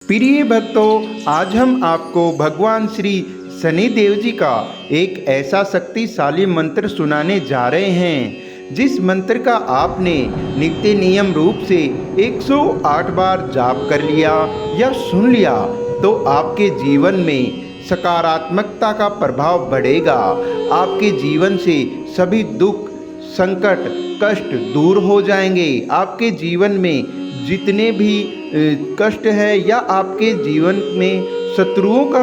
प्रिय भक्तों, आज हम आपको भगवान श्री शनिदेव जी का एक ऐसा शक्तिशाली मंत्र सुनाने जा रहे हैं जिस मंत्र का आपने नित्य नियम रूप से 108 बार जाप कर लिया या सुन लिया तो आपके जीवन में सकारात्मकता का प्रभाव बढ़ेगा। आपके जीवन से सभी दुख, संकट, कष्ट दूर हो जाएंगे। आपके जीवन में जितने भी कष्ट है या आपके जीवन में शत्रुओं का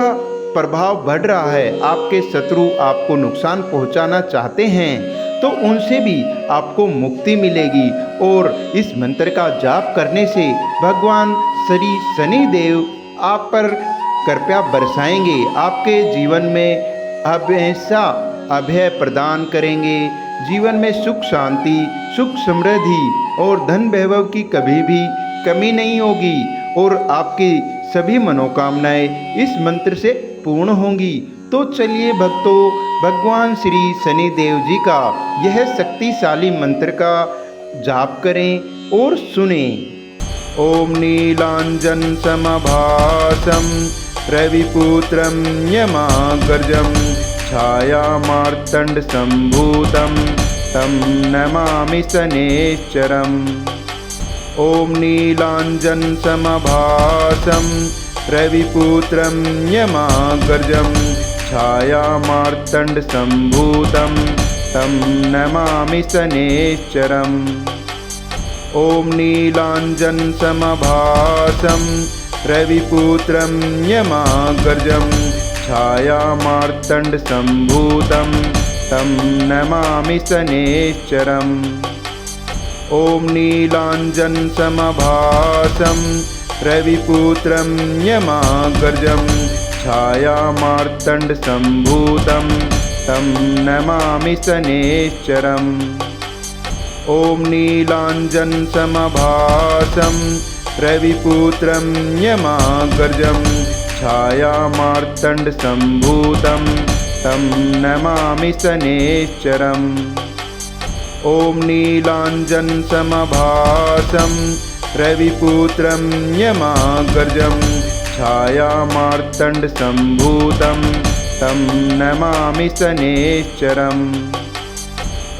प्रभाव बढ़ रहा है, आपके शत्रु आपको नुकसान पहुंचाना चाहते हैं तो उनसे भी आपको मुक्ति मिलेगी। और इस मंत्र का जाप करने से भगवान श्री शनिदेव आप पर कृपा बरसाएंगे, आपके जीवन में हमेशा अभय प्रदान करेंगे। जीवन में सुख शांति, सुख समृद्धि और धन वैभव की कभी भी कमी नहीं होगी और आपकी सभी मनोकामनाएं इस मंत्र से पूर्ण होंगी। तो चलिए भक्तों, भगवान श्री शनिदेव जी का यह शक्तिशाली मंत्र का जाप करें और सुने। ओम नीलांजन समभासम रविपुत्रं यमाग्रजं छायामार्तंड संभूतं तं नमामि शनैश्चरम्। ओम नीलांजन समभासं रविपुत्रं यमाग्रजं छायामार्तंड संभूतं तं नमामि शनैश्चरम्। ओम नीलांजन समभासं रविपुत्रं यमाग्रजं छायामार्तंड संभूतं तं नमामि शनैश्चरम्। ओम नीलांजन समभासं रविपुत्रं यमाग्रजं छायामार्तंड संभूतं तं नमामि शनैश्चरम्। ओम नीलांजन समभासं रविपुत्रं यमाग्रजं छायामार्तंड संभूतं तं नमामि शनैश्चरम्। ओम नीलांजन समभासं रविपुत्रं यमाग्रजं छायामार्तंड संभूतं तं नमामि शनैश्चरम्।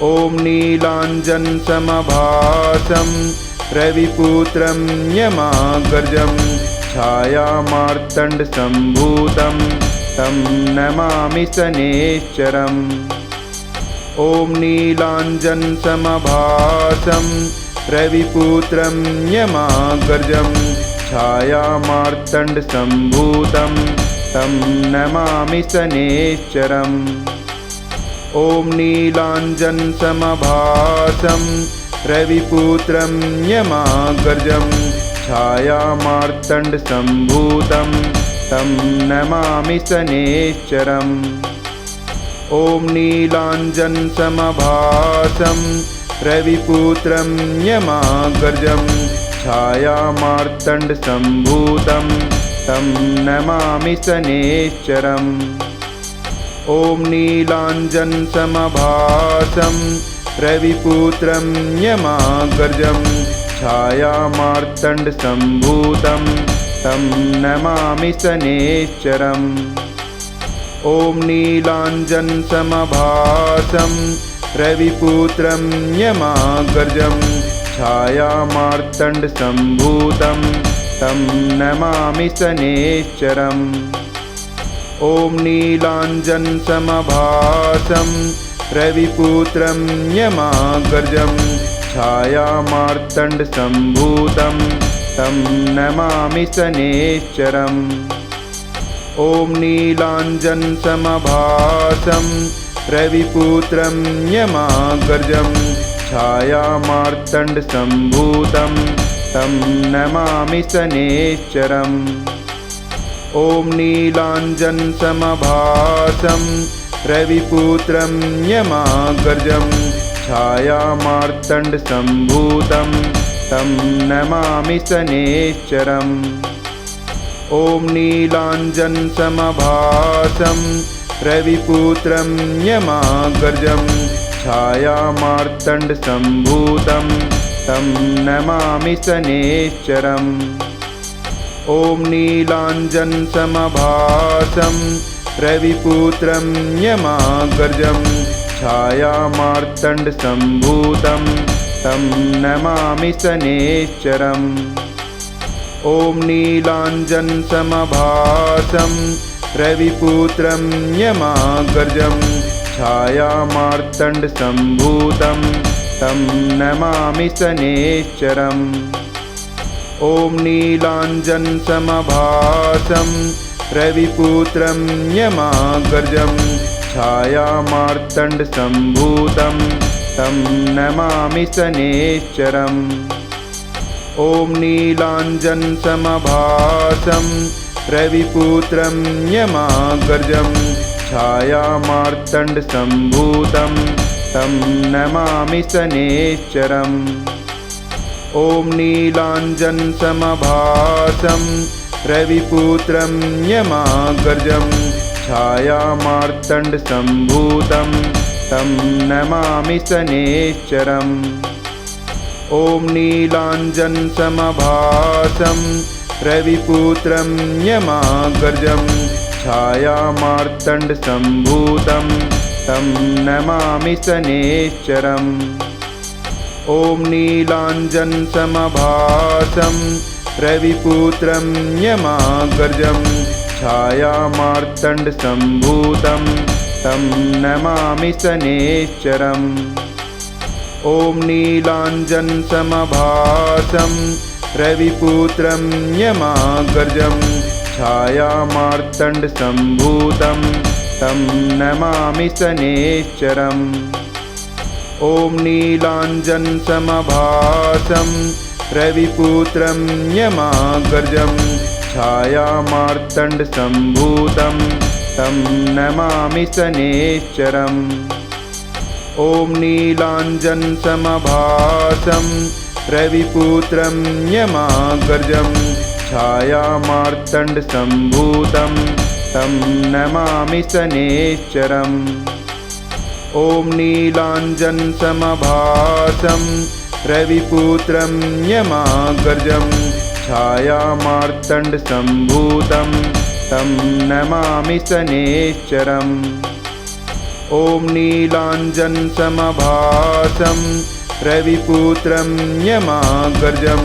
ओम नीलांजन समभासं रविपुत्रं यमाग्रजं छायामार्तंड संभूतं तं नमामि शनैश्चरम्। ओम नीलांजन समभासं रविपुत्रं यमाग्रजं छायामार्तंड संभूतं तं नमामि शनैश्चरम्। ओम नीलांजन समभासं रविपुत्रं यमाग्रजं छायामार्तंड संभूतं तं नमामि शनैश्चरम्। ओम नीलांजन समभासं रविपुत्रं यमाग्रजं छायामार्तंड संभूतं तं नमामि शनैश्चरम्। ओम नीलांजन समभासं रविपुत्रं यमाग्रजं छायामार्तंड संभूतं तं नमामि शनैश्चरम्। ओम नीलांजन समभासं रविपुत्रं यमाग्रजं छायामार्तंड संभूतं तं नमामि शनैश्चरम्। ओम नीलांजन समभासं रविपुत्रं यमाग्रजं छायामार्तंड संभूतं तं नमामि शनैश्चरम्। ओम नीलांजन समभासं रविपुत्रं यमाग्रजं छायामार्तंड संभूतं तं नमामि शनैश्चरम्। ओम नीलांजन समभासं रविपुत्रं यमाग्रजं छायामार्तंड संभूतं तं नमामि शनैश्चरम्। ओम नीलांजन समभासं रविपुत्रं यमाग्रजं छायामार्तंड संभूतं तं नमामि शनैश्चरम्। ॐ नीलाञ्जनसमभासं रविपुत्रं यमाग्रजं छायामार्तण्डसम्भूतं तं नमामि शनैश्चरम्। ॐ नीलाञ्जनसमभासं रविपुत्रं यमाग्रजं छायामार्तण्डसम्भूतं तं नमामि शनैश्चरम्। ॐ नीलाञ्जनसमभासं रविपुत्रं यमाग्रजं छायामार्तण्डसम्भूतं तं नमामि शनैश्चरम्। ॐ नीलाञ्जनसमभासं रविपुत्रं यमाग्रजं छायामार्तण्डसम्भूतं तं नमामि शनैश्चरम्। ॐ नीलाञ्जनसमभासं रविपुत्रं यमाग्रजं छायामार्तण्डसम्भूतं तं नमामि शनैश्चरम्। ॐ नीलाञ्जनसमभासं रविपुत्रं यमाग्रजं छायामार्तण्डसम्भूतं तं नमामि शनैश्चरम्। ॐ नीलाञ्जनसमभासं रविपुत्रं यमाग्रजं छायामार्तण्डसम्भूतं तं नमामि शनैश्चरम्। ॐ नीलाञ्जनसमभासं रविपुत्रं यमाग्रजं छायामार्तण्डसम्भूतं तं नमामि शनैश्चरम्। ॐ नीलाञ्जनसमभासं रविपुत्रं यमाग्रजं छायामार्तण्डसम्भूतं तं नमामि शनैश्चरम्। ॐ नीलाञ्जनसमभासं रविपुत्रं यमाग्रजं छायामार्तण्डसम्भूतं तं नमामि शनैश्चरम्। ॐ नीलाञ्जनसमभासं रविपुत्रं यमाग्रजं छायामार्तण्डसम्भूतं तं नमामि शनैश्चरम्। ॐ नीलाञ्जनसमभासं रविपुत्रं यमाग्रजं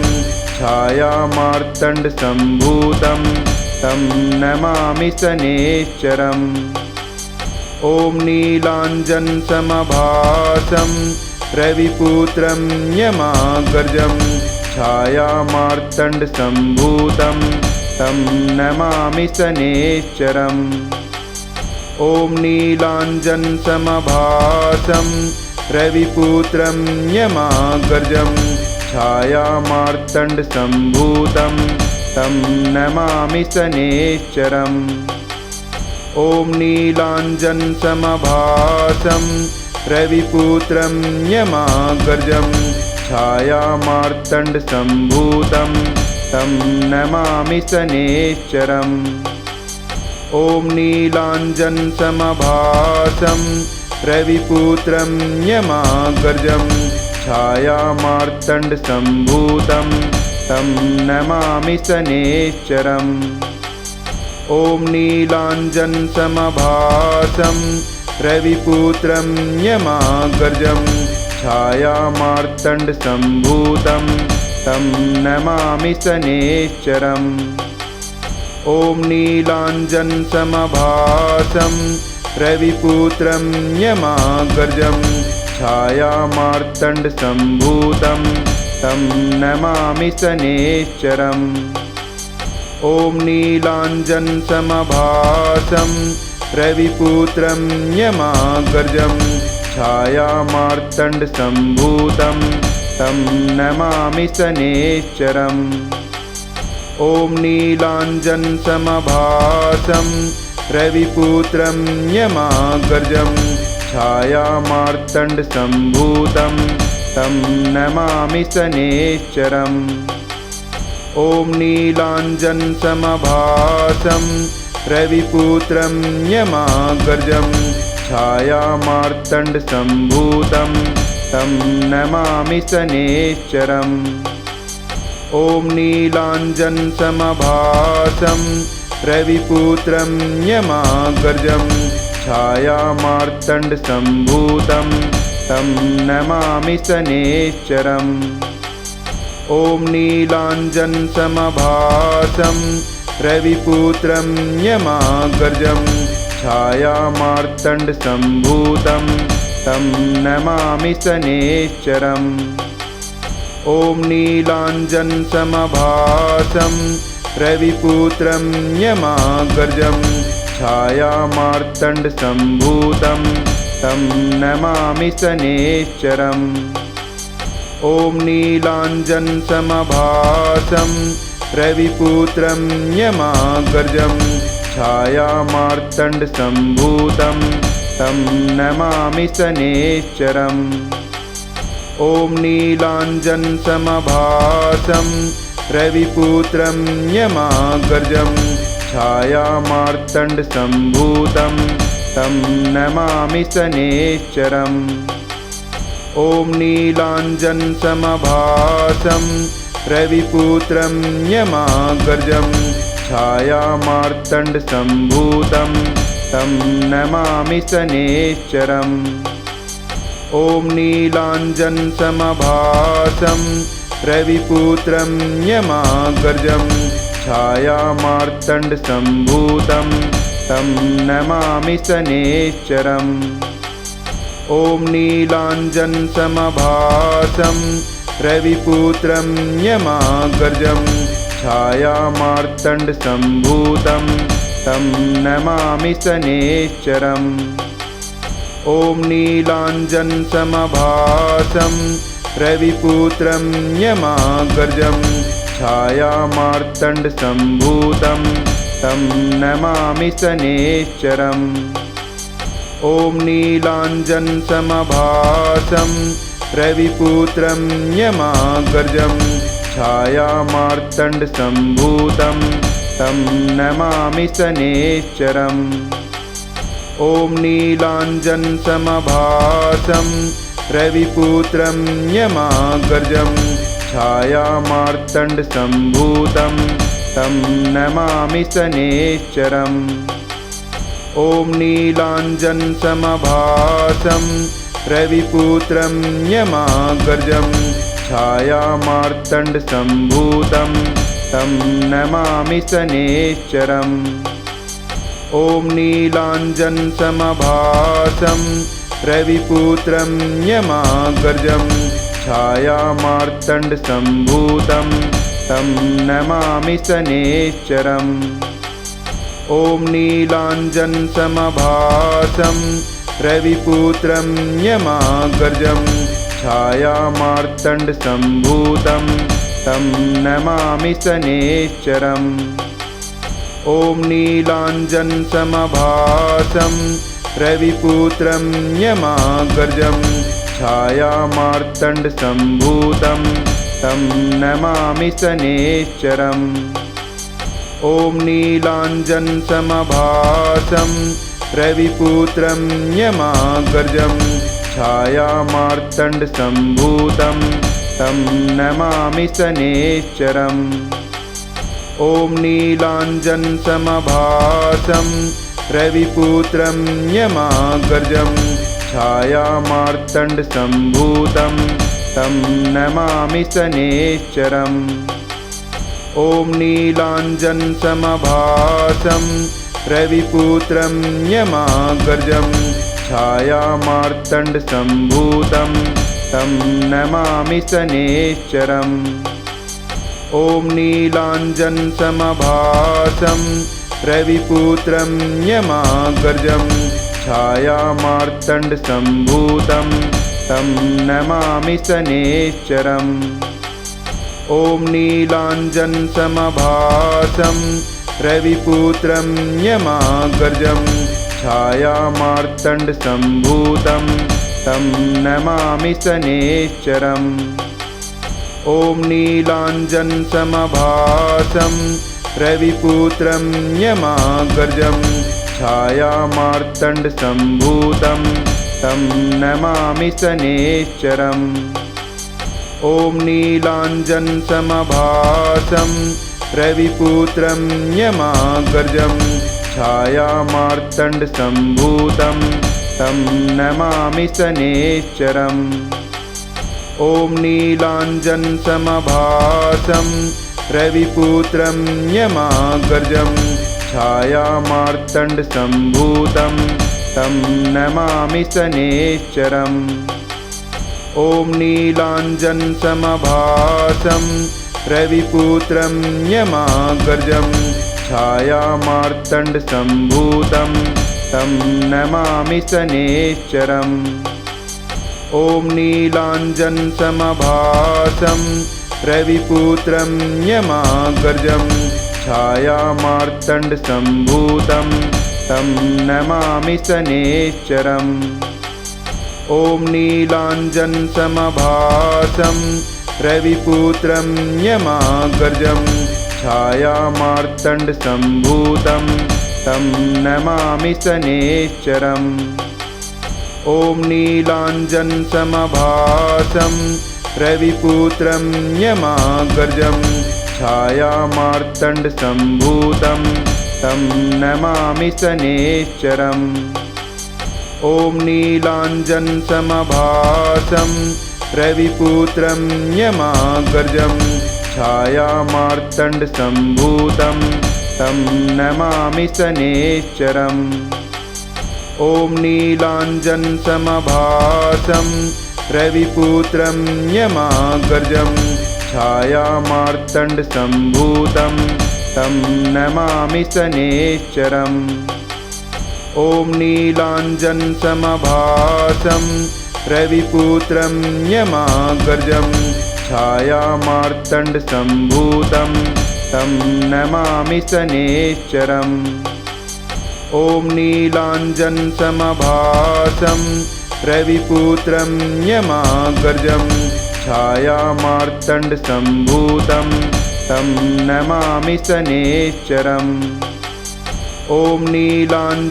छायामार्तण्डसम्भूतं तं नमामि शनैश्चरम्। ॐ नीलाञ्जनसमभासं रविपुत्रं यमाग्रजं छायामार्तण्डसम्भूतं तं नमामि शनैश्चरम्। ॐ नीलाञ्जनसमभासं रविपुत्रं यमाग्रजं छायामार्तण्डसम्भूतं तं नमामि शनैश्चरम्। ॐ नीलाञ्जनसमभासं रविपुत्रं यमाग्रजं छायामार्तण्डसम्भूतं तं नमामि शनैश्चरम्। ॐ नीलाञ्जनसमभासं रविपुत्रं यमाग्रजं छायामार्तण्डसम्भूतं तं नमामि शनैश्चरम्। ॐ नीलाञ्जनसमभासं रविपुत्रं यमाग्रजं छायामार्तण्डसम्भूतं तं नमामि शनैश्चरम्। ॐ नीलाञ्जनसमभासं रविपुत्रं यमाग्रजं छायामार्तण्डसम्भूतं तं नमामि शनैश्चरम्। ॐ नीलाञ्जनसमभासं रविपुत्रं यमाग्रजं छायामार्तण्डसम्भूतं तं नमामि शनैश्चरम्। ॐ नीलाञ्जनसमभासं रविपुत्रं यमाग्रजं छायामार्तण्डसम्भूतं तं नमामि शनैश्चरम्। ॐ नीलाञ्जनसमभासं रविपुत्रं यमाग्रजं छायामार्तण्डसम्भूतं तं नमामि शनैश्चरम्। ॐ नीलाञ्जनसमभासं रविपुत्रं यमाग्रजं छायामार्तण्डसम्भूतं तं नमामि शनैश्चरम्। ॐ नीलाञ्जनसमभासं रविपुत्रं यमाग्रजं छायामार्तण्डसम्भूतं तं नमामि शनैश्चरम्। ॐ नीलाञ्जनसमभासं रविपुत्रं यमाग्रजं छायामार्तण्डसम्भूतं तं नमामि शनैश्चरम्। ॐ नीलाञ्जनसमभासं रविपुत्रं यमाग्रजं छायामार्तण्डसम्भूतं तं नमामि शनैश्चरम्। ॐ नीलाञ्जनसमभासं रविपुत्रं यमाग्रजं छायामार्तण्डसम्भूतं तं नमामि शनैश्चरम्। ॐ नीलाञ्जनसमभासं रविपुत्रं यमाग्रजं छायामार्तण्डसम्भूतं तं नमामि शनैश्चरम्। ॐ नीलाञ्जनसमभासं रविपुत्रं यमाग्रजं छायामार्तण्डसम्भूतं तं नमामि शनैश्चरम्। ॐ नीलाञ्जनसमभासं रविपुत्रं यमाग्रजं छायामार्तण्डसम्भूतं तं नमामि शनैश्चरम्। ॐ नीलाञ्जनसमभासं रविपुत्रं यमाग्रजं छायामार्तण्डसम्भूतं तं नमामि शनैश्चरम्। ॐ नीलाञ्जनसमभासं रविपुत्रं यमाग्रजं छायामार्तण्डसम्भूतं तं नमामि शनैश्चरम्। ॐ नीलाञ्जनसमभासं रविपुत्रं यमाग्रजं छायामार्तण्डसम्भूतं तं नमामि शनैश्चरम्। ॐ नीलाञ्जनसमभासं रविपुत्रं यमाग्रजं छायामार्तण्डसम्भूतं तं नमामि शनैश्चरम्। ॐ नीलाञ्जनसमभासं रविपुत्रं यमाग्रजं छायामार्तण्डसम्भूतं तं नमामि शनैश्चरम्। ॐ नीलाञ्जनसमभासं रविपुत्रं यमाग्रजं छायामार्तण्डसम्भूतं तं नमामि शनैश्चरम्। ॐ नीलाञ्जनसमभासं रविपुत्रं यमाग्रजं छायामार्तण्डसम्भूतं तं नमामि शनैश्चरम्। ॐ नीलाञ्जनसमभासं रविपुत्रं यमाग्रजं छायामार्तण्डसम्भूतं तं नमामि शनैश्चरम्। ॐ नीलाञ्जनसमभासं रविपुत्रं यमाग्रजं छायामार्तण्डसम्भूतं तं नमामि शनैश्चरम्। ॐ नीलाञ्जनसमभासं रविपुत्रं यमाग्रजं छायामार्तण्डसम्भूतं तं नमामि शनैश्चरम्। ॐ नीलाञ्जनसमभासं रविपुत्रं यमाग्रजं छायामार्तण्डसम्भूतं तं नमामि शनैश्चरम्। ॐ नीलाञ्जनसमभासं रविपुत्रं यमाग्रजं छायामार्तण्डसम्भूतं तं नमामि शनैश्चरम्। ॐ नीलाञ्जनसमभासं रविपुत्रं यमाग्रजं छायामार्तण्डसम्भूतं तं नमामि शनैश्चरम्। ॐ नीलाञ्जनसमभासं रविपुत्रं यमाग्रजं छायामार्तण्डसम्भूतं तं नमामि शनैश्चरम्। ॐ नीलाञ्जनसमभासं रविपुत्रं यमाग्रजं छायामार्तण्डसम्भूतं तं नमामि शनैश्चरम्। ॐ नीलाञ्जनसमभासं रविपुत्रं यमाग्रजं छायामार्तण्डसम्भूतं तं नमामि शनैश्चरम्। ॐ नीलाञ्जनसमभासं रविपुत्रं यमाग्रजं छायामार्तण्डसम्भूतं तं नमामि शनैश्चरम्। ॐ नीलाञ्जनसमभासं रविपुत्रं यमाग्रजं छायामार्तण्डसम्भूतं तं नमामि शनैश्चरम्। ॐ नीलाञ्जनसमभासं रविपुत्रं यमाग्रजं छायामार्तण्डसम्भूतं तं नमामि शनैश्चरम्। ॐ नीलाञ्जनसमभासं रविपुत्रं यमाग्रजं छायामार्तण्डसम्भूतं तं नमामि शनैश्चरम्। ॐ नीलाञ्जनसमभासं रविपुत्रं यमाग्रजं छायामार्तण्डसम्भूतं तं नमामि शनैश्चरम्। ॐ नीलाञ्जनसमभासं रविपुत्रं यमाग्रजं छायामार्तण्डसम्भूतं तं नमामि शनैश्चरम्। ॐ नीलाञ्जनसमभासं रविपुत्रं यमाग्रजं छायामार्तण्डसम्भूतं तं नमामि शनैश्चरम्। ॐ नीलाञ्जनसमभासं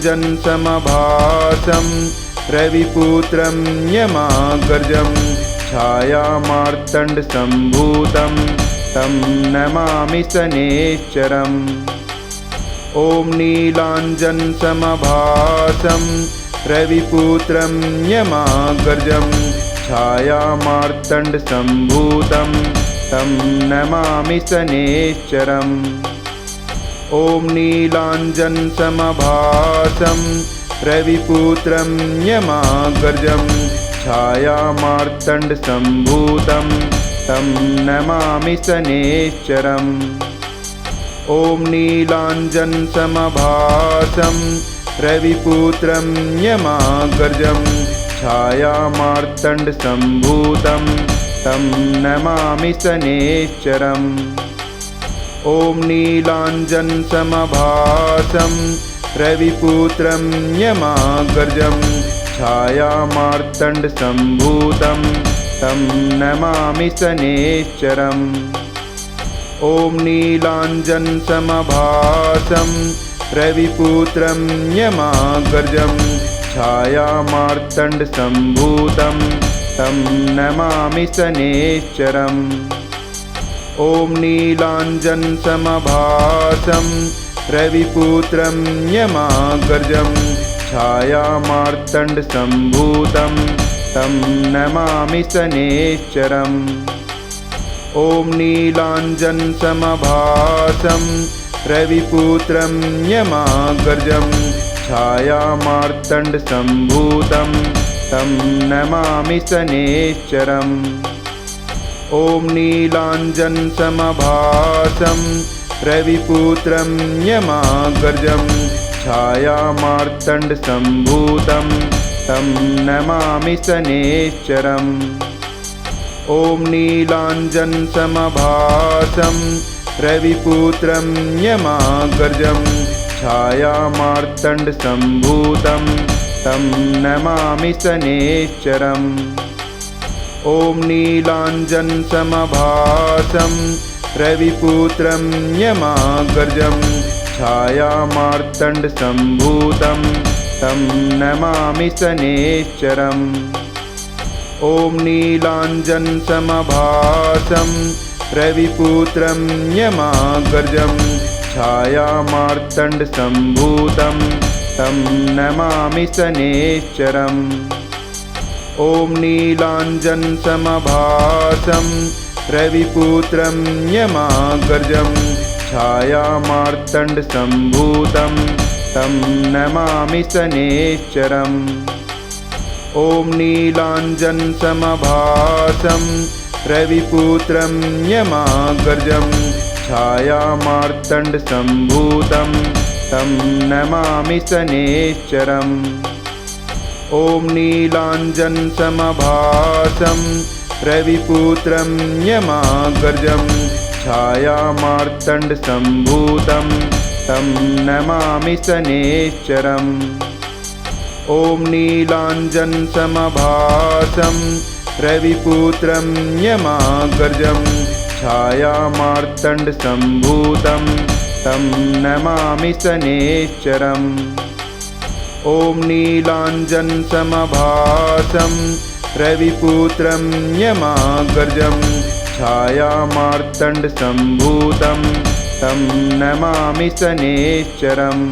रविपुत्रं यमाग्रजं छायामार्तण्डसम्भूतं तं नमामि शनैश्चरम्। ॐ नीलाञ्जनसमभासं रविपुत्रं यमाग्रजं छायामार्तण्डसम्भूतं तं नमामि शनैश्चरम्। ॐ नीलाञ्जनसमभासं रविपुत्रं यमाग्रजं छायामार्तण्डसम्भूतं तं नमामि शनैश्चरम्। ॐ नीलाञ्जनसमभासं रविपुत्रं यमाग्रजं छायामार्तण्डसम्भूतं तं नमामि शनैश्चरम्। ॐ नीलाञ्जनसमभासं रविपुत्रं यमाग्रजं छायामार्तण्डसम्भूतं तं नमामि शनैश्चरम्। ॐ नीलाञ्जनसमभासं रविपुत्रं यमाग्रजं छायामार्तण्डसम्भूतं तं नमामि शनैश्चरम्। ॐ नीलाञ्जनसमभासं रविपुत्रं यमाग्रजं छायामार्तण्डसम्भूतं तं नमामि शनैश्चरम्। ॐ नीलाञ्जनसमभासं रविपुत्रं यमाग्रजं छायामार्तण्डसम्भूतं तं नमामि शनैश्चरम्। ॐ नीलाञ्जनसमभासं रविपुत्रं यमाग्रजं छायामार्तण्डसम्भूतं तं नमामि शनैश्चरम्। ॐ नीलाञ्जनसमभासं रविपुत्रं यमाग्रजं छायामार्तण्डसम्भूतं तं नमामि शनैश्चरम्। ॐ नीलाञ्जनसमभासं रविपुत्रं यमाग्रजं छायामार्तण्डसम्भूतं तं नमामि शनैश्चरम्। ॐ नीलाञ्जनसमभासं रविपुत्रं यमाग्रजं छायामार्तण्डसम्भूतं तं नमामि शनैश्चरम्। ॐ नीलाञ्जनसमभासं रविपुत्रं यमाग्रजं छायामार्तण्डसम्भूतं तं नमामि शनैश्चरम्। ॐ नीलाञ्जनसमभासं रविपुत्रं यमाग्रजं छायामार्तण्डसम्भूतं तं नमामि शनैश्चरम्। ॐ नीलाञ्जनसमभासं रविपुत्रं यमाग्रजं छायामार्तण्डसम्भूतं तं नमामि शनैश्चरम्। ॐ नीलाञ्जनसमभासं रविपुत्रं यमाग्रजं छायामार्तण्डसम्भूतं तं नमामि शनैश्चरम्। ॐ नीलाञ्जनसमभासं रविपुत्रं यमाग्रजं छायामार्तण्डसम्भूतं तं नमामि शनैश्चरम्।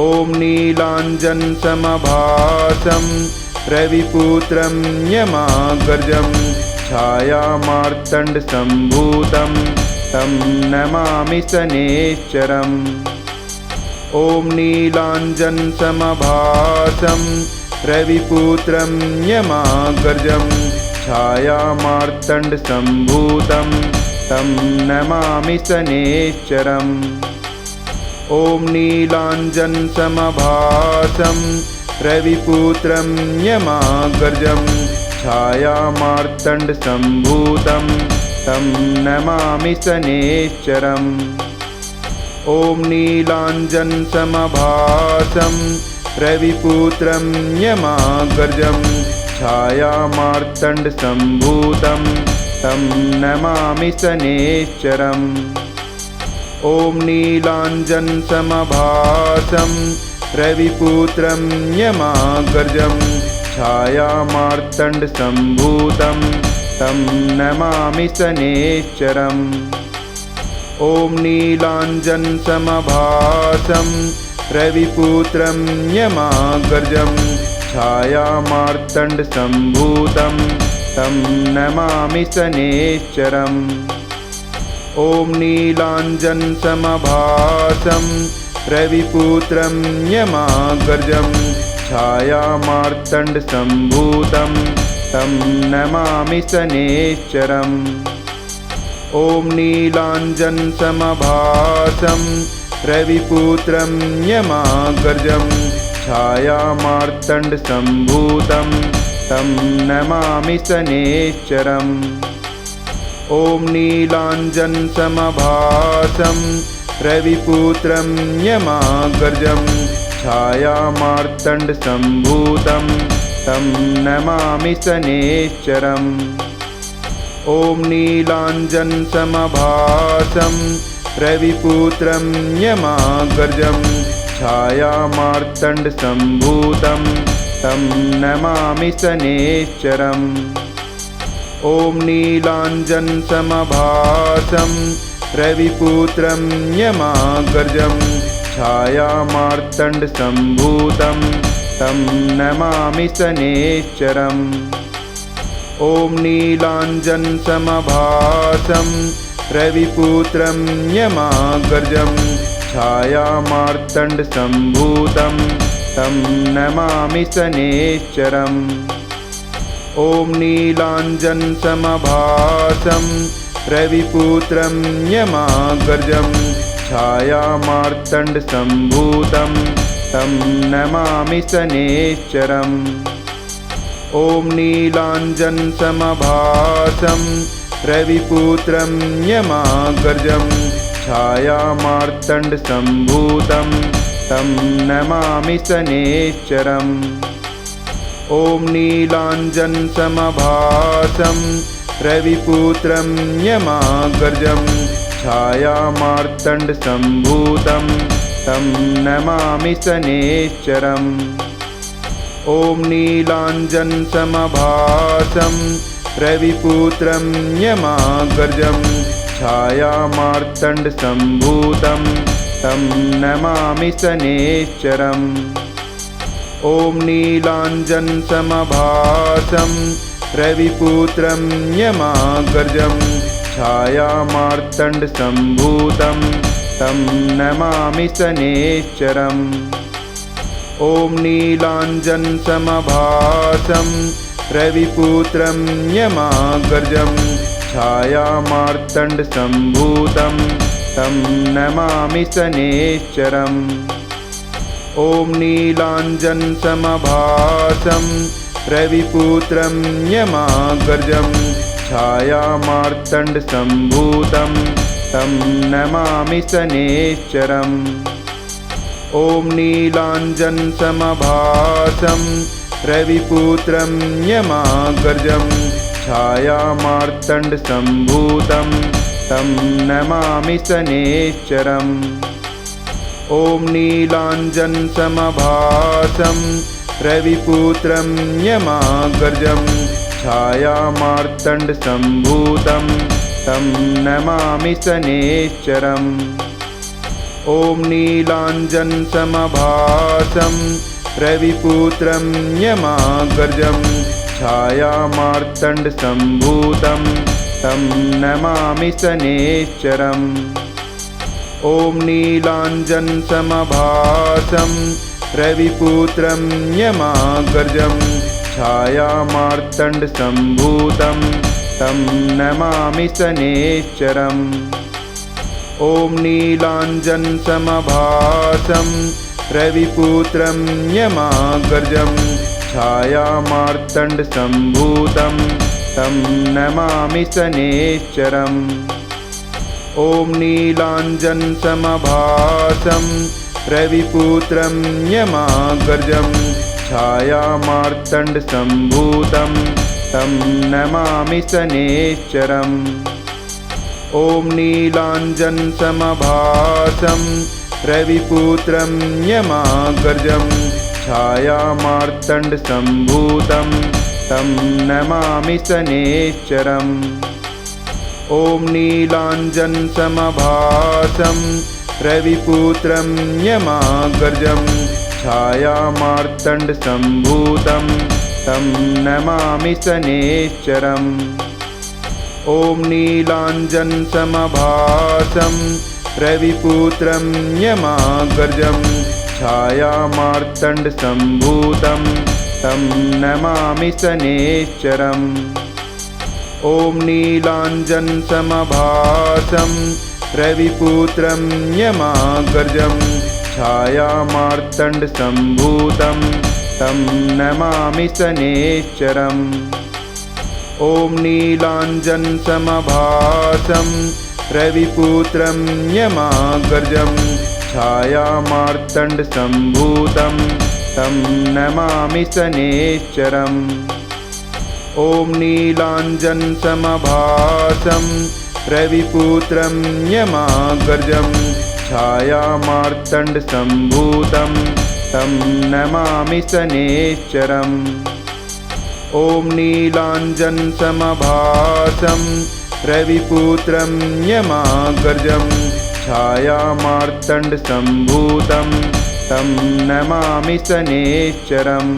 ॐ नीलाञ्जनसमभासं रविपुत्रं यमाग्रजं छायामार्तण्डसम्भूतं तं नमामि शनैश्चरम्। ॐ नीलाञ्जनसमभासं रविपुत्रं यमाग्रजं छायामार्तण्डसम्भूतं तं नमामि शनैश्चरम्। ॐ नीलाञ्जनसमभासं रविपुत्रं यमाग्रजं छायामार्तण्डसम्भूतं तं नमामि शनैश्चरम्। ॐ नीलाञ्जनसमभासं रविपुत्रं यमाग्रजं छायामार्तण्डसम्भूतं तं नमामि शनैश्चरम्। ॐ नीलाञ्जनसमभासं रविपुत्रं यमाग्रजं छायामार्तण्डसम्भूतं तं नमामि शनैश्चरम्। ॐ नीलाञ्जनसमभासं रविपुत्रं यमाग्रजं छायामार्तण्डसम्भूतं तं नमामि शनैश्चरम्। ॐ नीलाञ्जनसमभासं रविपुत्रं यमाग्रजं छायामार्तण्डसम्भूतं तं नमामि शनैश्चरम्। ॐ नीलाञ्जनसमभासं रविपुत्रं यमाग्रजं छायामार्तण्डसम्भूतं तं नमामि शनैश्चरम्। ॐ नीलाञ्जनसमभासं रविपुत्रं यमाग्रजं छायामार्तण्डसम्भूतं तं नमामि शनैश्चरम्। ॐ नीलाञ्जनसमभासं रविपुत्रं यमाग्रजं छायामार्तण्डसम्भूतं तं नमामि शनैश्चरम्। ॐ नीलाञ्जनसमभासं रविपुत्रं यमाग्रजं छायामार्तण्डसम्भूतं तं नमामि शनैश्चरम्। ॐ नीलाञ्जनसमभासं रविपुत्रं यमाग्रजं छायामार्तण्डसम्भूतं तं नमामि शनैश्चरम्। ॐ नीलाञ्जनसमभासं रविपुत्रं यमाग्रजं छायामार्तण्डसम्भूतं तं नमामि शनैश्चरम्। ॐ नीलाञ्जनसमभासं रविपुत्रं यमाग्रजं छायामार्तण्डसम्भूतं तं नमामि शनैश्चरम्। ॐ नीलाञ्जनसमभासं रविपुत्रं यमाग्रजं छायामार्तण्डसम्भूतं तं नमामि शनैश्चरम्। ॐ नीलाञ्जनसमभासं रविपुत्रं यमाग्रजं छायामार्तण्डसम्भूतं तं नमामि शनैश्चरम्। ॐ नीलाञ्जनसमभासं रविपुत्रं यमाग्रजं छायामार्तण्डसम्भूतं तं नमामि शनैश्चरम्। ॐ नीलाञ्जनसमभासं रविपुत्रं यमाग्रजं छायामार्तण्डसम्भूतं तं नमामि शनैश्चरम्। ॐ नीलाञ्जनसमभासं रविपुत्रं यमाग्रजं छायामार्तण्डसम्भूतं तं नमामि शनैश्चरम्। ॐ नीलाञ्जनसमभासं रविपुत्रं यमाग्रजं छायामार्तण्डसम्भूतं तं नमामि शनैश्चरम्। ॐ नीलाञ्जनसमभासं रविपुत्रं यमाग्रजं छायामार्तण्डसम्भूतं तं नमामि शनैश्चरम्। ॐ नीलाञ्जनसमभासं रविपुत्रं यमाग्रजं छायामार्तण्डसम्भूतं तं नमामि शनैश्चरम्। ॐ नीलाञ्जनसमभासं रविपुत्रं यमाग्रजं छायामार्तण्डसम्भूतं तं नमामि शनैश्चरम्। ॐ नीलाञ्जनसमभासं रविपुत्रं यमाग्रजं छायामार्तण्डसम्भूतं तं नमामि शनैश्चरम्। ॐ नीलाञ्जनसमभासं रविपुत्रं यमाग्रजं छायामार्तण्डसम्भूतं तं नमामि शनैश्चरम्। ॐ नीलाञ्जनसमभासं रविपुत्रं यमाग्रजं छायामार्तण्डसम्भूतं तं नमामि शनैश्चरम्। ॐ नीलाञ्जनसमभासं रविपुत्रं यमाग्रजं छायामार्तण्डसम्भूतं तं नमामि शनैश्चरम्। ॐ नीलाञ्जनसमभासं रविपुत्रं यमाग्रजं छायामार्तण्डसम्भूतं तं नमामि शनैश्चरम्। ॐ नीलाञ्जनसमभासं रविपुत्रं यमाग्रजं छायामार्तण्डसम्भूतं तं नमामि शनैश्चरम्। ॐ नीलाञ्जनसमभासं रविपुत्रं यमाग्रजं छायामार्तण्डसम्भूतं तं नमामि शनैश्चरम्। ॐ नीलाञ्जनसमभासं रविपुत्रं यमाग्रजं छायामार्तण्डसम्भूतं तं नमामि शनैश्चरम्। ॐ नीलाञ्जनसमभासं रविपुत्रं यमाग्रजं छायामार्तण्डसम्भूतं तं नमामि शनैश्चरम्।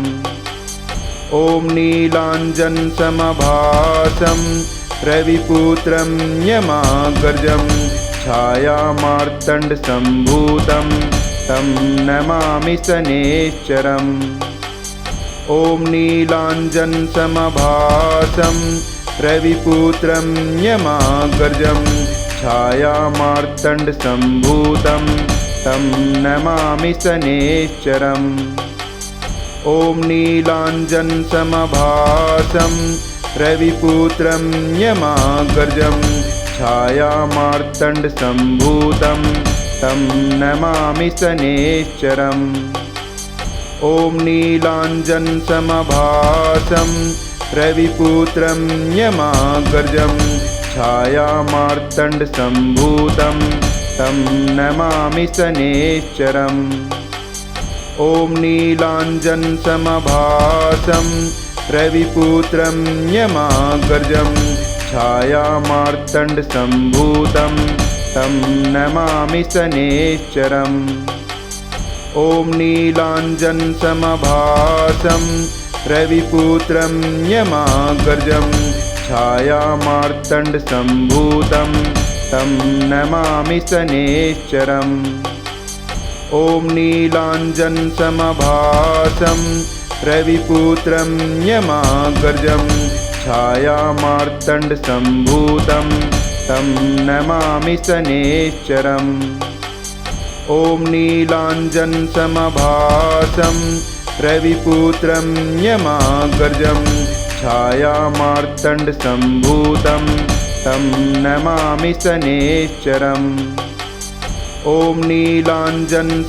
ॐ नीलाञ्जनसमभासं रविपुत्रं यमाग्रजं छायामार्तण्डसम्भूतं तं नमामि शनैश्चरम्। ॐ नीलाञ्जनसमभासं रविपुत्रं यमाग्रजं छायामार्तण्डसम्भूतं तं नमामि शनैश्चरम्। ॐ नीलाञ्जनसमभासं रविपुत्रं यमाग्रजं छायामार्तण्डसम्भूतं तं नमामि शनैश्चरम्। ॐ नीलाञ्जनसमभासं रविपुत्रं यमाग्रजं छायामार्तण्डसम्भूतं तं नमामि शनैश्चरम्। ॐ नीलाञ्जनसमभासं रविपुत्रं यमाग्रजं छायामार्तण्डसम्भूतं तं नमामि शनैश्चरम्। ॐ नीलाञ्जनसमभासं रविपुत्रं यमाग्रजं छायामार्तण्डसम्भूतं तं नमामि शनैश्चरम्। ॐ नीलाञ्जनसमभासं रविपुत्रं यमाग्रजं छायामार्तण्डसम्भूतं तं नमामि शनैश्चरम्। ॐ नीलाञ्जनसमभासं रविपुत्रं यमाग्रजं छायामार्तण्डसम्भूतं तं नमामि शनैश्चरम्। ॐ नीलाञ्जनसमभासं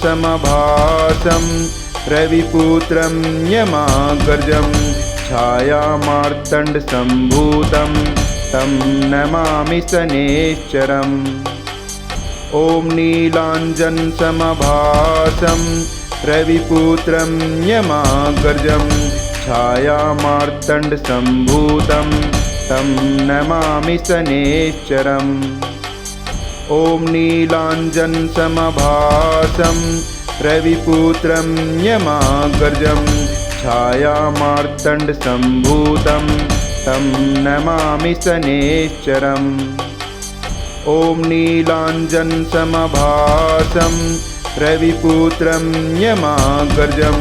रविपुत्रं यमाग्रजं छायामार्तण्डसम्भूतं तं नमामि शनैश्चरम्। ॐ नीलाञ्जनसमभासं रविपुत्रं यमाग्रजं छायामार्तण्डसम्भूतं तं नमामि शनैश्चरम्। ॐ नीलाञ्जनसमभासं रविपुत्रं यमाग्रजं छायामार्तण्डसम्भूतं तं नमामि शनैश्चरम्। ॐ नीलाञ्जनसमभासं रविपुत्रं यमाग्रजं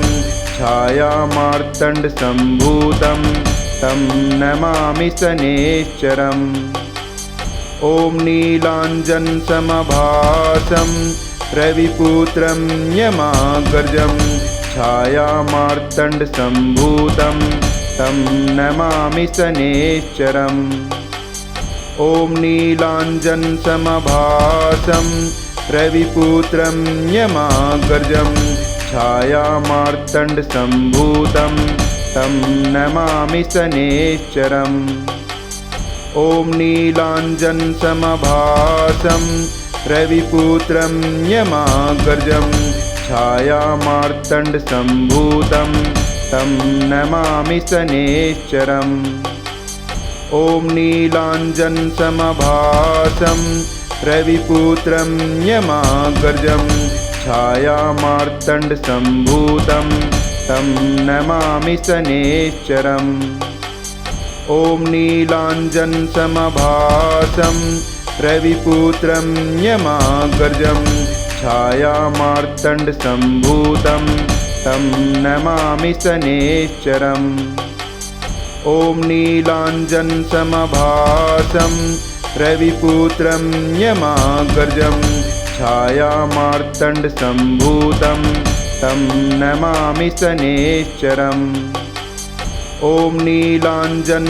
छायामार्तण्डसम्भूतं तं नमामि शनैश्चरम्। ॐ नीलाञ्जनसमभासं रविपुत्रं यमाग्रजं छायामार्तण्डसम्भूतं तं नमामि शनैश्चरम्। ॐ नीलाञ्जनसमभासं रविपुत्रं यमाग्रजं छायामार्तण्डसम्भूतं तं नमामि शनैश्चरम्। ॐ नीलाञ्जनसमभासं रविपुत्रं यमाग्रजं छायामार्तण्डसम्भूतं तं नमामि शनैश्चरम्। ॐ नीलाञ्जनसमभासं रविपुत्रं यमाग्रजं छायामार्तण्डसम्भूतं तं नमामि शनैश्चरम्। ॐ नीलाञ्जनसमभासं रविपुत्रं यमाग्रजं छायामार्तण्डसम्भूतं तं नमामि शनैश्चरम्। ॐ नीलाञ्जनसमभासं रविपुत्रं यमाग्रजं छायामार्तण्डसम्भूतं तं नमामि शनैश्चरम्। ॐ नीलाञ्जनसमभासं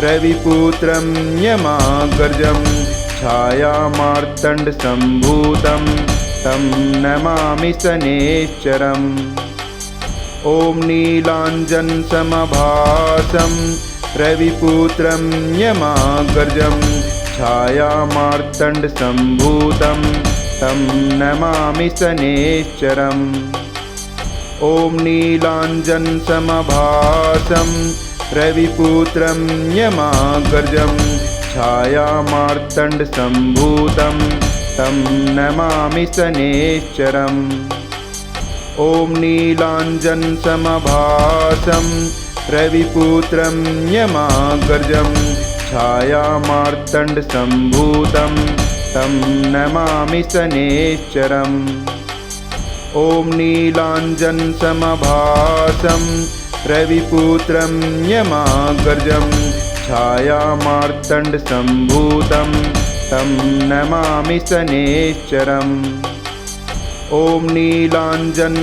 रविपुत्रं यमाग्रजं छायामार्तण्डसम्भूतं तं नमामि शनैश्चरम्। ॐ नीलाञ्जनसमभासं रविपुत्रं यमाग्रजं छायामार्तण्डसम्भूतं तं नमामि शनैश्चरम्। ॐ नीलाञ्जनसमभासं रविपुत्रं यमाग्रजं छायामार्तण्डसम्भूतं तं नमामि शनैश्चरम्। ॐ नीलाञ्जनसमभासं रविपुत्रं यमाग्रजं छायामार्तण्डसम्भूतं तं नमामि शनैश्चरम्। ॐ नीलाञ्जनसमभासं रविपुत्रं यमाग्रजं छायामार्तण्डसम्भूतं तं नमामि शनैश्चरम्। ॐ नीलाञ्जनसमभासं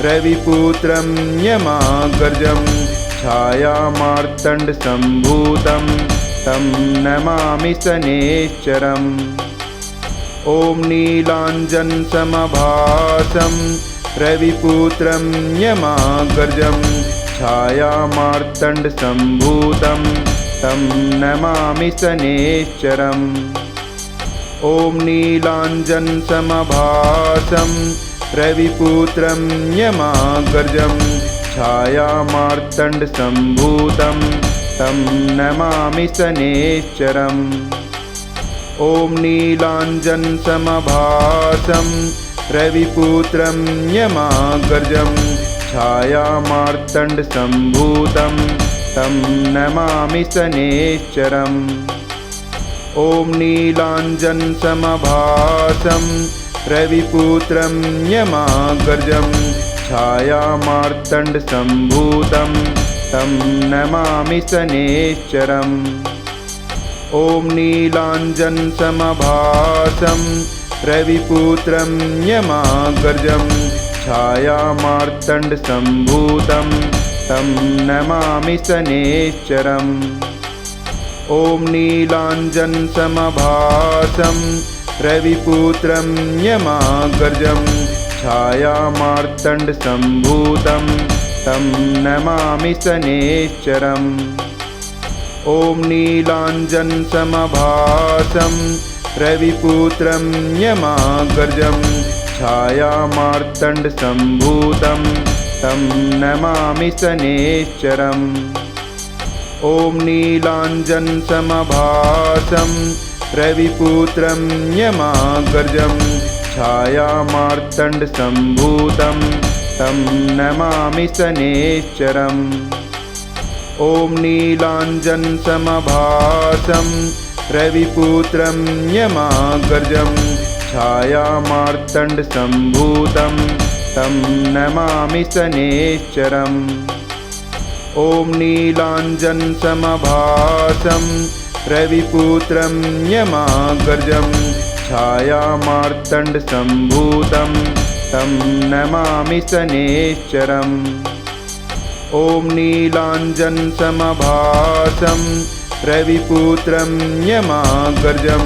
रविपुत्रं यमाग्रजं छायामार्तण्डसम्भूतं तं नमामि शनैश्चरम्। ॐ नीलाञ्जनसमभासं रविपुत्रं यमाग्रजं छायामार्तण्डसम्भूतं तं नमामि शनैश्चरम्। ॐ नीलाञ्जनसमभासं रविपुत्रं यमाग्रजं छायामार्तण्डसम्भूतं तं नमामि शनैश्चरम्। ॐ नीलाञ्जनसमभासं रविपुत्रं यमाग्रजं छायामार्तण्डसम्भूतं तं नमामि शनैश्चरम्। ॐ नीलाञ्जनसमभासं रविपुत्रं यमाग्रजं छायामार्तण्डसम्भूतं तं नमामि शनैश्चरम्। ॐ नीलाञ्जनसमभासं रविपुत्रं यमाग्रजं छायामार्तण्डसम्भूतं तं नमामि शनैश्चरम्। ॐ नीलाञ्जनसमभासं रविपुत्रं यमाग्रजं छायामार्तण्डसम्भूतं तं नमामि शनैश्चरम्। ॐ नीलाञ्जनसमभासं रविपुत्रं यमाग्रजं छायामार्तण्डसम्भूतं तं नमामि शनैश्चरम्। ॐ नीलाञ्जनसमभासं रविपुत्रं यमाग्रजं छायामार्तण्डसम्भूतं तं नमामि शनैश्चरम्। ॐ नीलाञ्जनसमभासं रविपुत्रं यमाग्रजं छायामार्तण्डसम्भूतं तं नमामि शनैश्चरम्। ॐ नीलाञ्जनसमभासं रविपुत्रं यमाग्रजं छायामार्तण्डसम्भूतं तं नमामि शनैश्चरम्। ॐ नीलाञ्जनसमभासं रविपुत्रं यमाग्रजं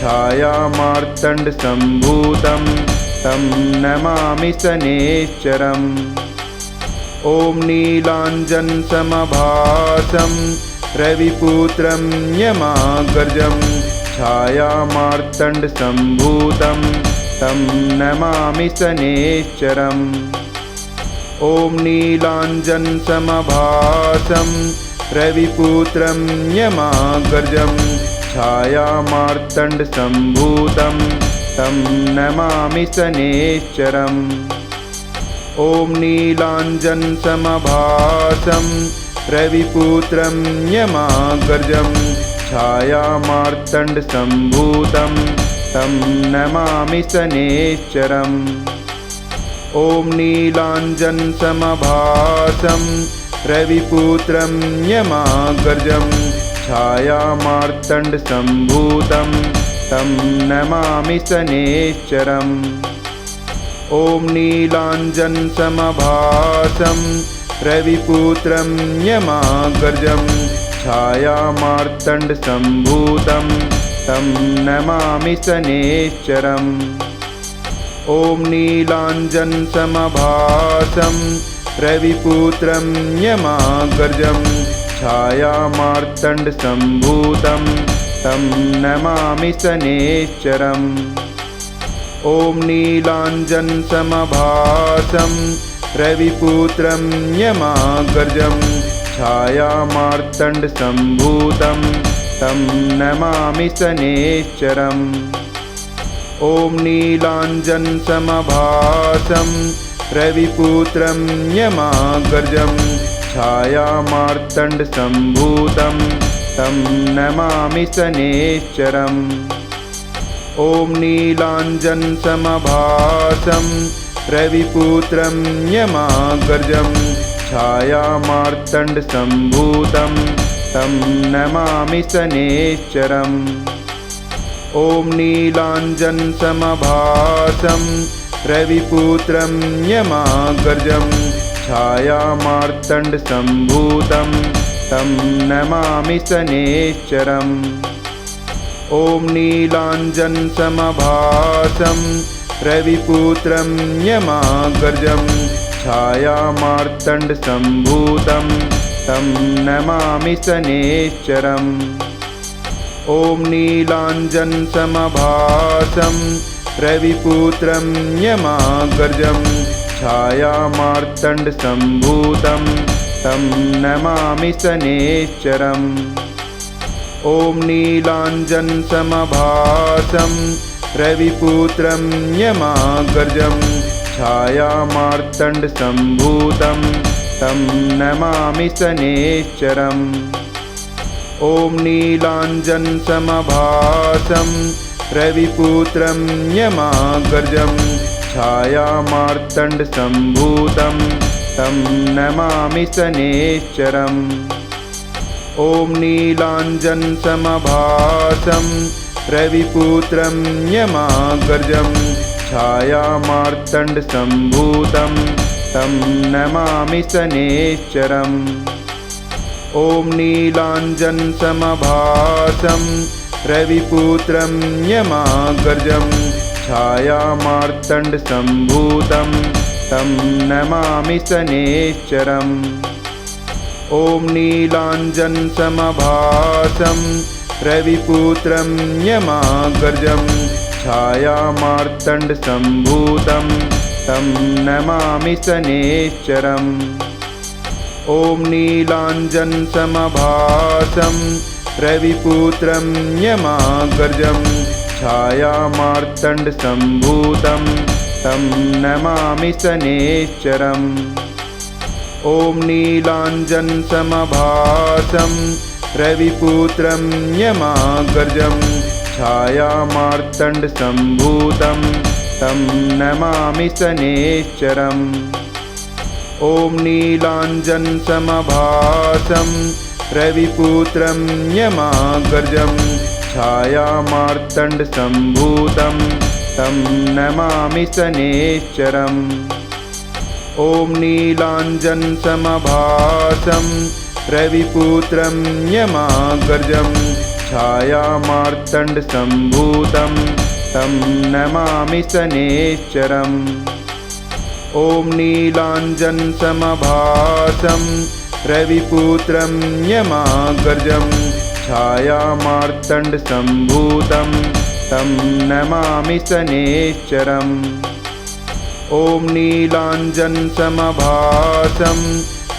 छायामार्तण्डसम्भूतं तं नमामि शनैश्चरम्। ॐ नीलाञ्जनसमभासं रविपुत्रं यमाग्रजं छायामार्तण्डसम्भूतं तं नमामि शनैश्चरम्। ॐ नीलाञ्जनसमभासं रविपुत्रं यमाग्रजं छायामार्तण्डसम्भूतं तं नमामि शनैश्चरम्। ॐ नीलाञ्जनसमभासं रविपुत्रं यमाग्रजं छायामार्तण्डसम्भूतं तं नमामि शनैश्चरम्। ॐ नीलाञ्जनसमभासं रविपुत्रं यमाग्रजं छायामार्तण्डसम्भूतं तं नमामि शनैश्चरम्। ॐ नीलाञ्जनसमभासं रविपुत्रं यमाग्रजं छायामार्तण्डसम्भूतं तं नमामि शनैश्चरम्। ॐ नीलाञ्जनसमभासं रविपुत्रं यमाग्रजं छायामार्तण्डसम्भूतं तं नमामि शनैश्चरम्। ॐ नीलाञ्जनसमभासं रविपुत्रं यमाग्रजं छायामार्तण्डसम्भूतं तं नमामि शनैश्चरम्। ॐ नीलाञ्जनसमभासं रविपुत्रं यमाग्रजं छायामार्तण्डसम्भूतं तं नमामि शनैश्चरम्। ॐ नीलाञ्जनसमभासं रविपुत्रं यमाग्रजं छायामार्तण्डसम्भूतं तं नमामि शनैश्चरम्। ॐ नीलाञ्जनसमभासं रविपुत्रं यमाग्रजं छायामार्तण्डसम्भूतं तं नमामि शनैश्चरम्। ॐ नीलाञ्जनसमभासं रविपुत्रं यमाग्रजं छायामार्तण्डसम्भूतं तं नमामि शनैश्चरम्। ॐ नीलाञ्जनसमभासं रविपुत्रं यमाग्रजं छायामार्तण्डसम्भूतं तं नमामि शनैश्चरम्। ॐ नीलाञ्जनसमभासं रविपुत्रं यमाग्रजं छायामार्तण्डसम्भूतं तं नमामि शनैश्चरम्। ॐ नीलाञ्जनसमभासं रविपुत्रं यमाग्रजं छायामार्तण्डसम्भूतं तं नमामि शनैश्चरम्। ॐ नीलाञ्जनसमभासं रविपुत्रं यमाग्रजं छायामार्तण्डसम्भूतं तं नमामि शनैश्चरम्। ॐ नीलाञ्जनसमभासं रविपुत्रं यमाग्रजं छायामार्तण्डसम्भूतं तं नमामि शनैश्चरम्। ॐ नीलाञ्जनसमभासं रविपुत्रं यमाग्रजं छायामार्तण्डसम्भूतं तं नमामि शनैश्चरम्। ॐ नीलाञ्जनसमभासं रविपुत्रं यमाग्रजं छायामार्तण्डसम्भूतं तं नमामि शनैश्चरम्। ॐ नीलाञ्जनसमभासं रविपुत्रं यमाग्रजं छायामार्तण्डसम्भूतं तं नमामि शनैश्चरम्। ॐ नीलाञ्जनसमभासं रविपुत्रं यमाग्रजं छायामार्तण्डसम्भूतं तं नमामि शनैश्चरम्। ॐ नीलाञ्जनसमभासं रविपुत्रं यमाग्रजं छायामार्तण्डसम्भूतं तं नमामि शनैश्चरम्। ॐ नीलाञ्जनसमभासं रविपुत्रं यमाग्रजं छायामार्तण्डसम्भूतं तं नमामि शनैश्चरम्। ॐ नीलाञ्जनसमभासं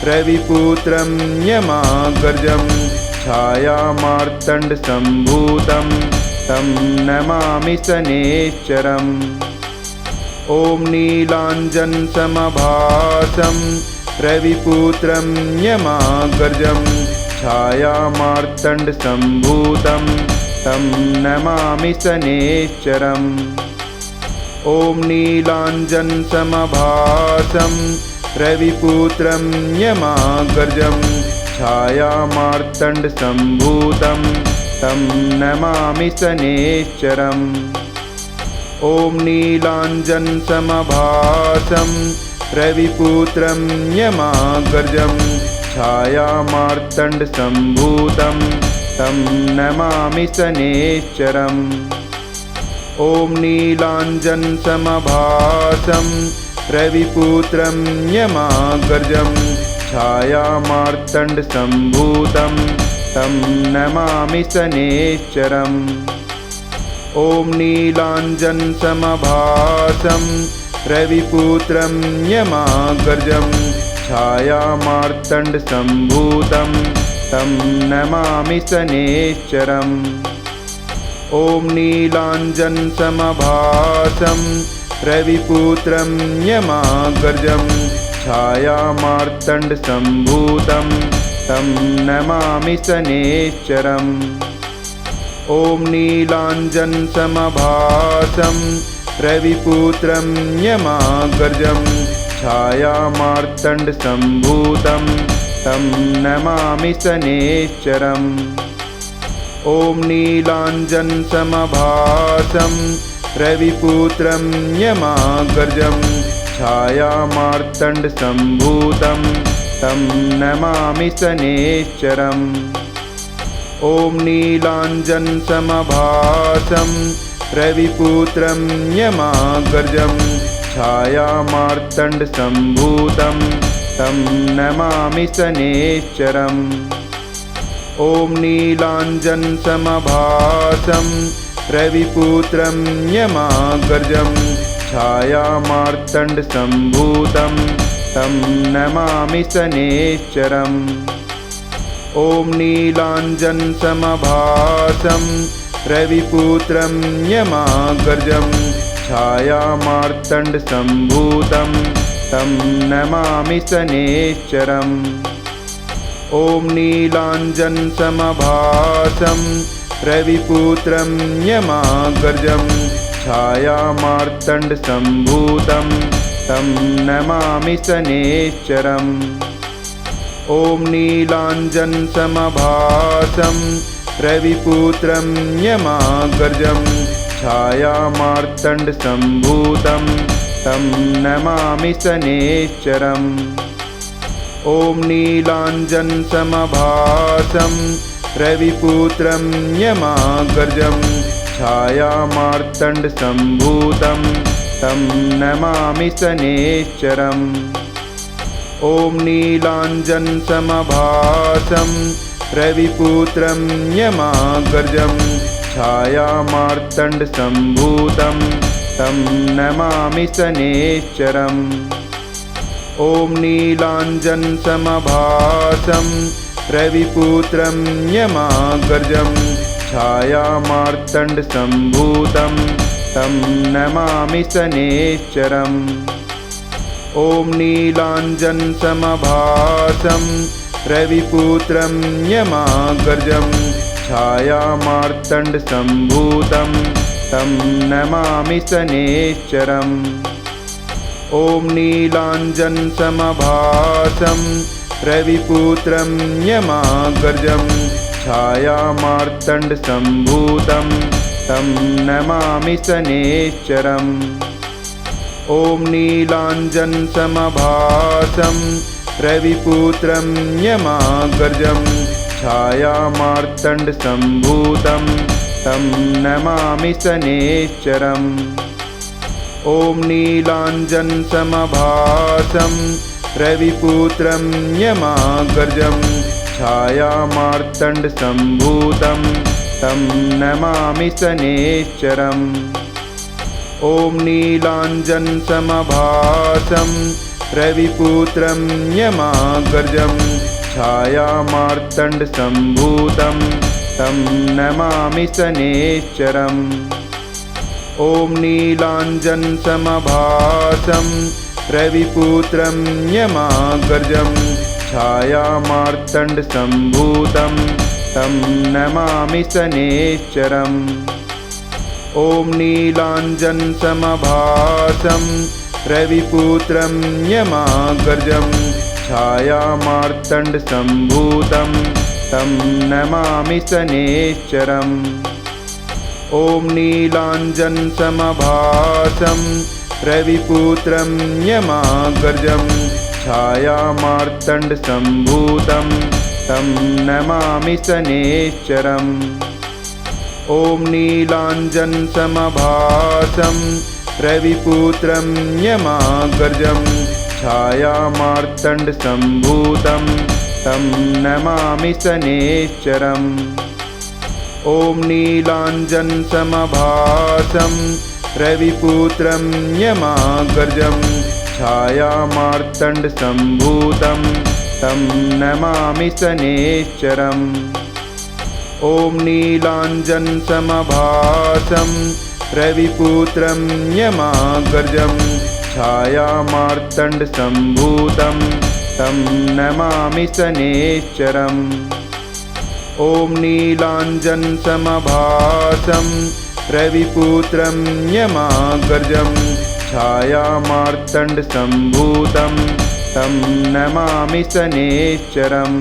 रविपुत्रं यमाग्रजं छायामार्तण्डसम्भूतं तं नमामि शनैश्चरम्। ॐ नीलाञ्जनसमभासं रविपुत्रं यमाग्रजं छायामार्तण्डसम्भूतं तं नमामि शनैश्चरम्। ॐ नीलाञ्जनसमभासं रविपुत्रं यमाग्रजं छायामार्तण्डसम्भूतं तं नमामि शनैश्चरम्। ॐ नीलाञ्जनसमभासं रविपुत्रं यमाग्रजं छायामार्तण्डसम्भूतं तं नमामि शनैश्चरम्। ॐ नीलाञ्जनसमभासं रविपुत्रं यमाग्रजं छायामार्तण्डसम्भूतं तं नमामि शनैश्चरम्। ॐ नीलाञ्जनसमभासं रविपुत्रं यमाग्रजं छायामार्तण्डसम्भूतं तं नमामि शनैश्चरम्। ॐ नीलाञ्जनसमभासं रविपुत्रं यमाग्रजं छायामार्तण्डसम्भूतं तं नमामि शनैश्चरम्। ॐ नीलाञ्जनसमभासं रविपुत्रं यमाग्रजं छायामार्तण्डसम्भूतं तं नमामि शनैश्चरम्। ॐ नीलाञ्जनसमभासं रविपुत्रं यमाग्रजं छायामार्तण्डसम्भूतं तं नमामि शनैश्चरम्। ॐ नीलाञ्जनसमभासं रविपुत्रं यमाग्रजं छायामार्तण्डसम्भूतं तं नमामि शनैश्चरम्। ॐ नीलाञ्जनसमभासं रविपुत्रं यमाग्रजं छायामार्तण्डसम्भूतं तं नमामि शनैश्चरम्। ॐ नीलाञ्जनसमभासं रविपुत्रं यमाग्रजं छायामार्तण्डसम्भूतं तं नमामि शनैश्चरम्। ॐ नीलाञ्जनसमभासं रविपुत्रं यमाग्रजं छायामार्तण्डसम्भूतं तं नमामि शनैश्चरम्। ॐ नीलाञ्जनसमभासं रविपुत्रं यमाग्रजं छायामार्तण्डसम्भूतं तं नमामि शनैश्चरम्। ॐ नीलाञ्जनसमभासं रविपुत्रं यमाग्रजं छायामार्तण्डसम्भूतं तं नमामि शनैश्चरम्। ॐ नीलाञ्जनसमभासं रविपुत्रं यमाग्रजं छायामार्तण्डसम्भूतं तं नमामि शनैश्चरम्। ॐ नीलाञ्जनसमभासं रविपुत्रं यमाग्रजं छायामार्तण्डसम्भूतं तं नमामि शनैश्चरम्। ॐ नीलाञ्जनसमभासं रविपुत्रं यमाग्रजं छायामार्तण्डसम्भूतं तं नमामि शनैश्चरम्। ॐ नीलाञ्जनसमभासं रविपुत्रं यमाग्रजं छायामार्तण्डसम्भूतं तं नमामि शनैश्चरम्। ॐ नीलाञ्जनसमभासं रविपुत्रं यमाग्रजं छायामार्तण्डसम्भूतं तं नमामि शनैश्चरम्। ॐ नीलाञ्जनसमभासं रविपुत्रं यमाग्रजं छायामार्तण्डसम्भूतं तं नमामि शनैश्चरम्। ॐ नीलाञ्जनसमभासं रविपुत्रं यमाग्रजं छायामार्तण्डसम्भूतं तं नमामि शनैश्चरम्। ॐ नीलाञ्जनसमभासं रविपुत्रं यमाग्रजं छायामार्तण्डसम्भूतं तं नमामि शनैश्चरम्। ॐ नीलाञ्जनसमभासं रविपुत्रं यमाग्रजं छायामार्तण्डसम्भूतं तं नमामि शनैश्चरम्। ॐ नीलाञ्जनसमभासं रविपुत्रं यमाग्रजं छायामार्तण्डसम्भूतं तं नमामि शनैश्चरम्। ॐ नीलाञ्जनसमभासं रविपुत्रं यमाग्रजं छायामार्तण्डसम्भूतं तं नमामि शनैश्चरम्। ॐ नीलाञ्जनसमभासं रविपुत्रं यमाग्रजं छायामार्तण्डसम्भूतं तं नमामि शनैश्चरम्। ॐ नीलाञ्जनसमभासं रविपुत्रं यमाग्रजं छायामार्तण्डसम्भूतं तं नमामि शनैश्चरम्। ॐ नीलाञ्जनसमभासं रविपुत्रं यमाग्रजं छायामार्तण्डसम्भूतं तं नमामि शनैश्चरम्।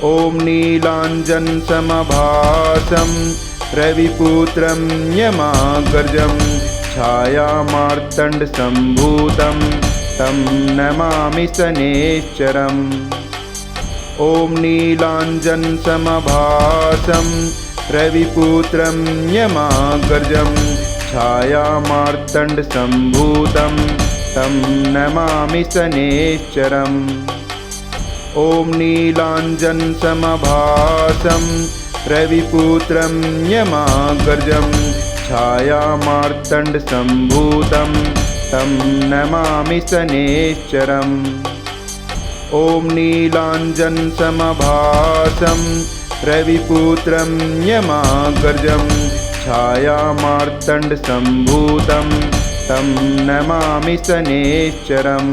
ॐ नीलाञ्जनसमभासं रविपुत्रं यमाग्रजं छायामार्तण्डसम्भूतं तं नमामि शनैश्चरम्। ॐ नीलाञ्जनसमभासं रविपुत्रं यमाग्रजं छायामार्तण्डसम्भूतं तं नमामि शनैश्चरम्। ॐ नीलाञ्जनसमभासं रविपुत्रं यमाग्रजं छायामार्तण्डसम्भूतं तं नमामि शनैश्चरम्। ॐ नीलाञ्जनसमभासं रविपुत्रं यमाग्रजं छायामार्तण्डसम्भूतं तं नमामि शनैश्चरम्।